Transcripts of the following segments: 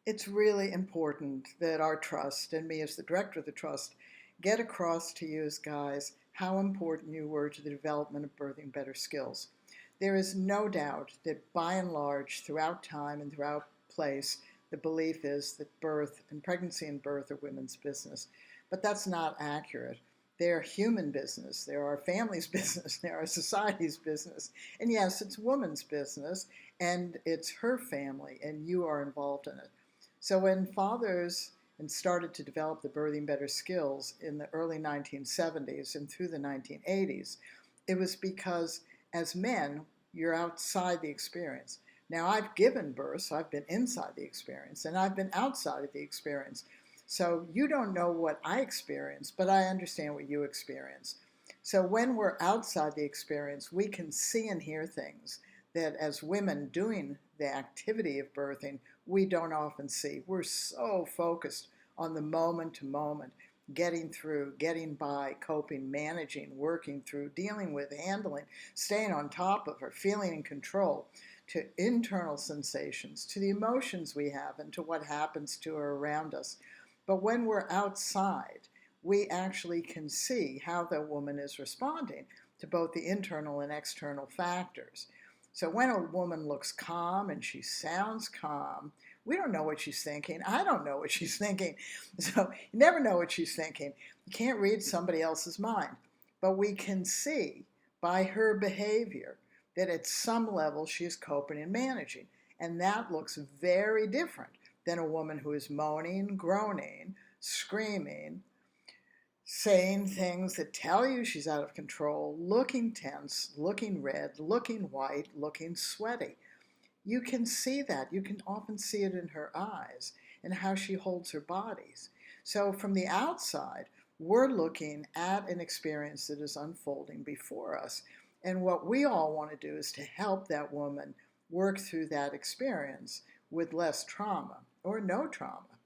It's really important that our trust, and me as the director of the trust, get across to you as guys how important you were to the development of birthing better skills. There is no doubt that by and large, throughout time and throughout place, the belief is that birth and pregnancy and birth are women's business. But that's not accurate. They're human business. They're our family's business. They're our society's business. And yes, it's woman's business, and it's her family, and you are involved in it. So when fathers and started to develop the birthing better skills in the early 1970s and through the 1980s, it was because as men, you're outside the experience. Now, I've given birth, so I've been inside the experience, and I've been outside of the experience. So you don't know what I experience, but I understand what you experience. So when we're outside the experience, we can see and hear things that as women doing the activity of birthing, we don't often see. We're so focused on the moment to moment, getting through, getting by, coping, managing, working through, dealing with, handling, staying on top of her, feeling in control, to internal sensations, to the emotions we have, and to what happens to her around us. But when we're outside, we actually can see how the woman is responding to both the internal and external factors. So when a woman looks calm and she sounds calm, we don't know what she's thinking. I don't know what she's thinking. So you never know what she's thinking. You can't read somebody else's mind. But we can see by her behavior that at some level she is coping and managing. And that looks very different than a woman who is moaning, groaning, screaming, saying things that tell you she's out of control, looking tense, looking red, looking white, looking sweaty. You can see that. You can often see it in her eyes and how she holds her bodies. So from the outside, we're looking at an experience that is unfolding before us. And what we all want to do is to help that woman work through that experience with less trauma or no trauma,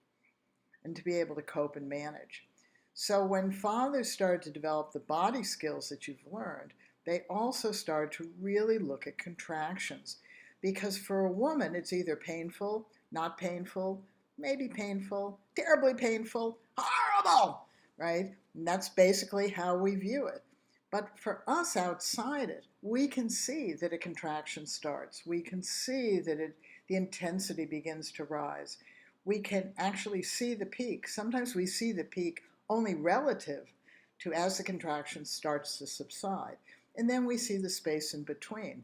and to be able to cope and manage. So when fathers started to develop the body skills that you've learned, they also started to really look at contractions. Because for a woman, it's either painful, not painful, maybe painful, terribly painful, horrible, right? And that's basically how we view it. But for us outside it, we can see that a contraction starts. We can see that the intensity begins to rise. We can actually see the peak. Sometimes we see the peak only relative to as the contraction starts to subside. And then we see the space in between.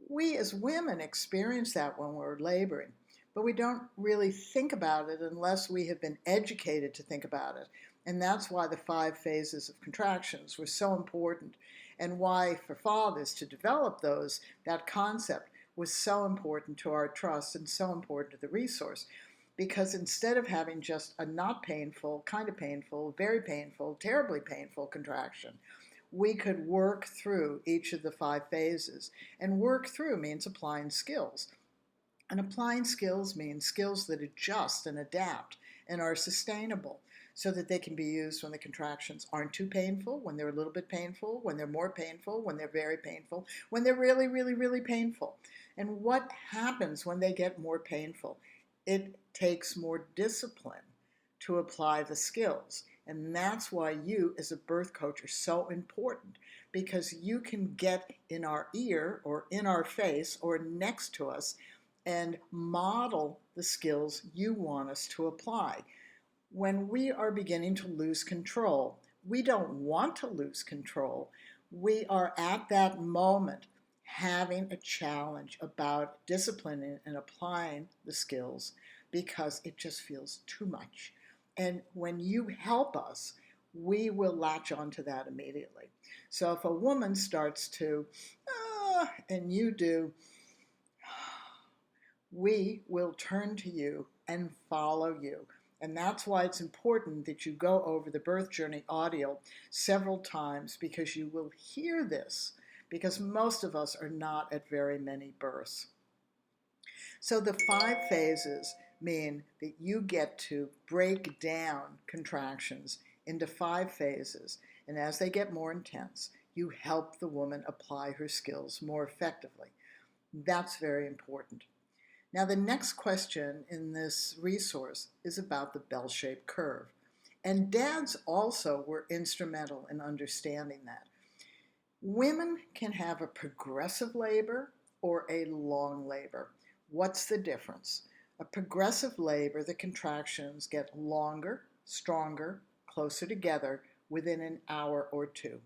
We as women experience that when we're laboring, but we don't really think about it unless we have been educated to think about it. And that's why the 5 phases of contractions were so important, and why for fathers to develop those, that concept was so important to our trust and so important to the resource. Because instead of having just a not painful, kind of painful, very painful, terribly painful contraction, we could work through each of the 5 phases. And work through means applying skills. And applying skills means skills that adjust and adapt and are sustainable so that they can be used when the contractions aren't too painful, when they're a little bit painful, when they're more painful, when they're very painful, when they're really, really, really painful. And what happens when they get more painful? It takes more discipline to apply the skills. And that's why you, as a birth coach, are so important, because you can get in our ear or in our face or next to us and model the skills you want us to apply. When we are beginning to lose control, we don't want to lose control. We are at that moment having a challenge about disciplining and applying the skills because it just feels too much. And when you help us, we will latch onto that immediately. So if a woman starts to, and you do, we will turn to you and follow you. And that's why it's important that you go over the birth journey audio several times, because you will hear this, because most of us are not at very many births. So the 5 phases mean that you get to break down contractions into 5 phases. And as they get more intense, you help the woman apply her skills more effectively. That's very important. Now, the next question in this resource is about the bell-shaped curve. And dads also were instrumental in understanding that. Women can have a progressive labor or a long labor. What's the difference? A progressive labor, the contractions get longer, stronger, closer together within an hour or two.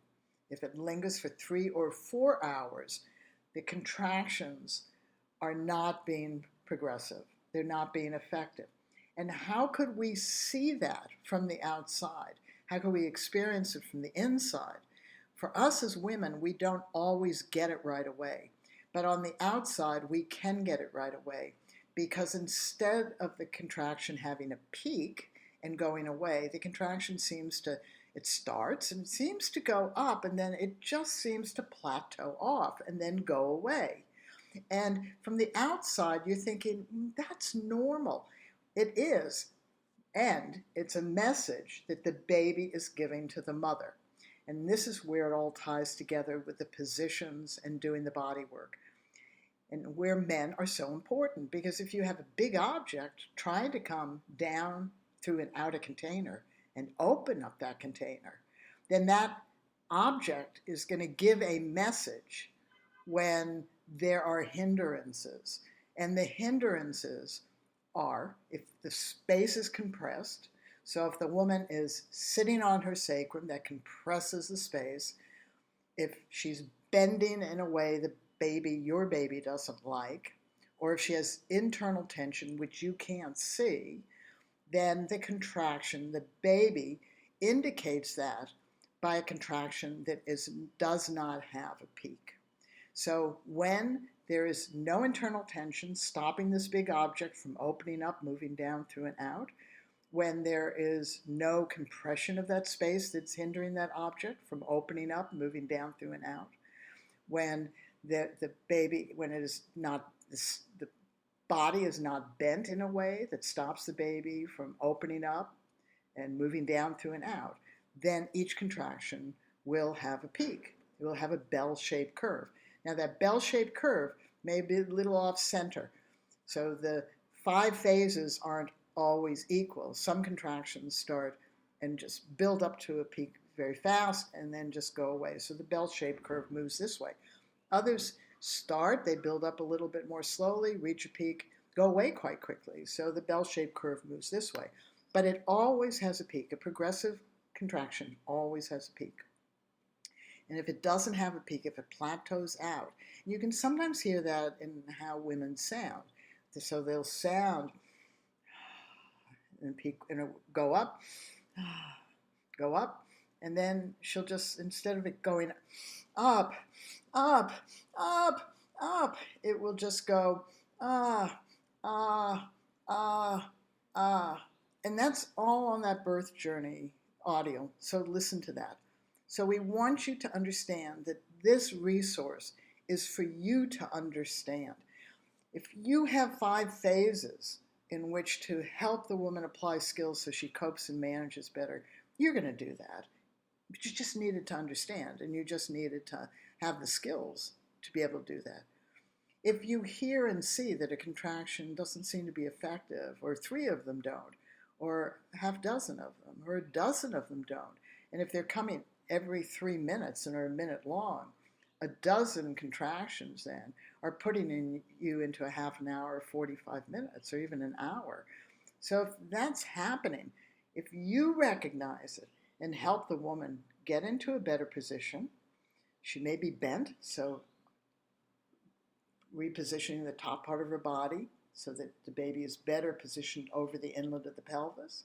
If it lingers for 3 or 4 hours, the contractions are not being progressive. They're not being effective. And how could we see that from the outside? How could we experience it from the inside? For us as women, we don't always get it right away. But on the outside, we can get it right away, because instead of the contraction having a peak and going away, the contraction it starts and seems to go up, and then it just seems to plateau off and then go away. And from the outside, you're thinking, that's normal. It is. And it's a message that the baby is giving to the mother. And this is where it all ties together with the positions and doing the body work. And where men are so important, because if you have a big object trying to come down through and out a container and open up that container, then that object is going to give a message when there are hindrances. And the hindrances are if the space is compressed. So if the woman is sitting on her sacrum, that compresses the space. If she's bending in a way your baby doesn't like, or if she has internal tension, which you can't see, then the contraction, the baby indicates that by a contraction that does not have a peak. So when there is no internal tension stopping this big object from opening up, moving down through and out, when there is no compression of that space that's hindering that object from opening up, moving down through and out, when the body is not bent in a way that stops the baby from opening up and moving down through and out, then each contraction will have a peak. It will have a bell-shaped curve. Now that bell-shaped curve may be a little off center. So the 5 phases aren't always equal. Some contractions start and just build up to a peak very fast and then just go away. So the bell-shaped curve moves this way. Others start, they build up a little bit more slowly, reach a peak, go away quite quickly. So the bell-shaped curve moves this way. But it always has a peak. A progressive contraction always has a peak. And if it doesn't have a peak, if it plateaus out, you can sometimes hear that in how women sound. So they'll sound and peak and go up, and then she'll just, instead of it going up, up, up, up, it will just go ah, ah, ah, ah. And that's all on that birth journey audio. So listen to that. So we want you to understand that this resource is for you to understand. If you have 5 phases in which to help the woman apply skills so she copes and manages better, you're going to do that. But you just needed to understand, and you just needed to have the skills to be able to do that. If you hear and see that a contraction doesn't seem to be effective, or 3 of them don't, or a half dozen of them, or a dozen of them don't, and if they're coming every 3 minutes and are a minute long, a dozen contractions then are putting you into a half an hour, 45 minutes, or even an hour. So if that's happening, if you recognize it and help the woman get into a better position, she may be bent, so repositioning the top part of her body so that the baby is better positioned over the inlet of the pelvis.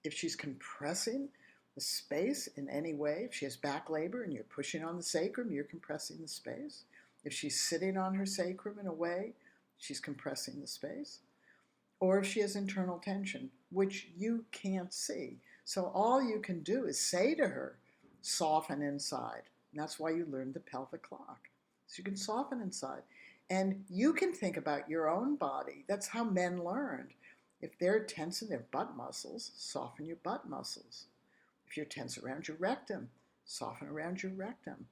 If she's compressing the space in any way, if she has back labor and you're pushing on the sacrum, you're compressing the space. If she's sitting on her sacrum in a way, she's compressing the space. Or if she has internal tension, which you can't see. So all you can do is say to her, soften inside. And that's why you learned the pelvic clock. So you can soften inside. And you can think about your own body. That's how men learned. If they're tense in their butt muscles, soften your butt muscles. If you're tense around your rectum, soften around your rectum.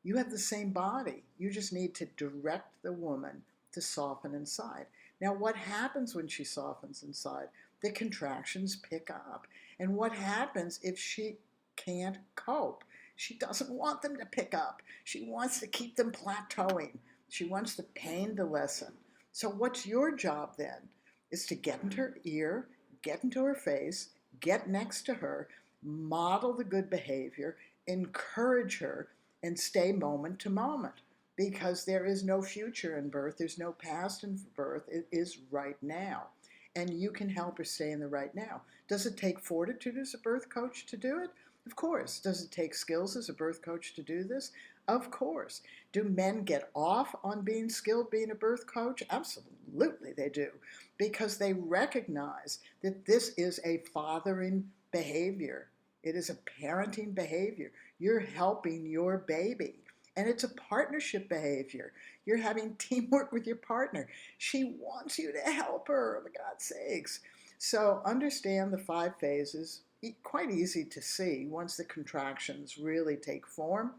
You have the same body. You just need to direct the woman to soften inside. Now, what happens when she softens inside? The contractions pick up. And what happens if she can't cope? She doesn't want them to pick up. She wants to keep them plateauing. She wants the pain to lessen. So, what's your job then? Is to get into her ear, get into her face, get next to her, model the good behavior, encourage her, and stay moment to moment. Because there is no future in birth, there's no past in birth, it is right now. And you can help her stay in the right now. Does it take fortitude as a birth coach to do it? Of course. Does it take skills as a birth coach to do this? Of course. Do men get off on being skilled being a birth coach? Absolutely they do, because they recognize that this is a fathering behavior. It is a parenting behavior. You're helping your baby. And it's a partnership behavior. You're having teamwork with your partner. She wants you to help her, for God's sakes. So understand the 5 phases. Quite easy to see once the contractions really take form.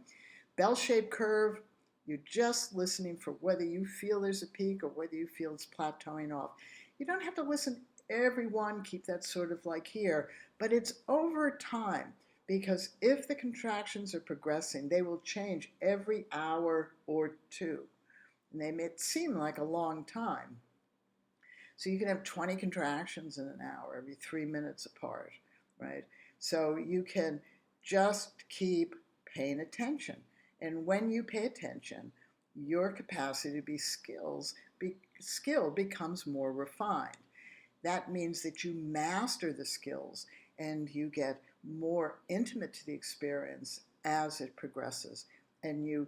Bell-shaped curve, you're just listening for whether you feel there's a peak or whether you feel it's plateauing off. You don't have to listen everyone, keep that sort of like here, but it's over time. Because if the contractions are progressing, they will change every hour or 2. And they may seem like a long time. So you can have 20 contractions in an hour, every 3 minutes apart, right? So you can just keep paying attention. And when you pay attention, your capacity to be skilled becomes more refined. That means that you master the skills and you get more intimate to the experience as it progresses, and you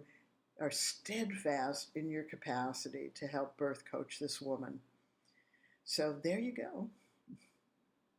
are steadfast in your capacity to help birth coach this woman. So there you go.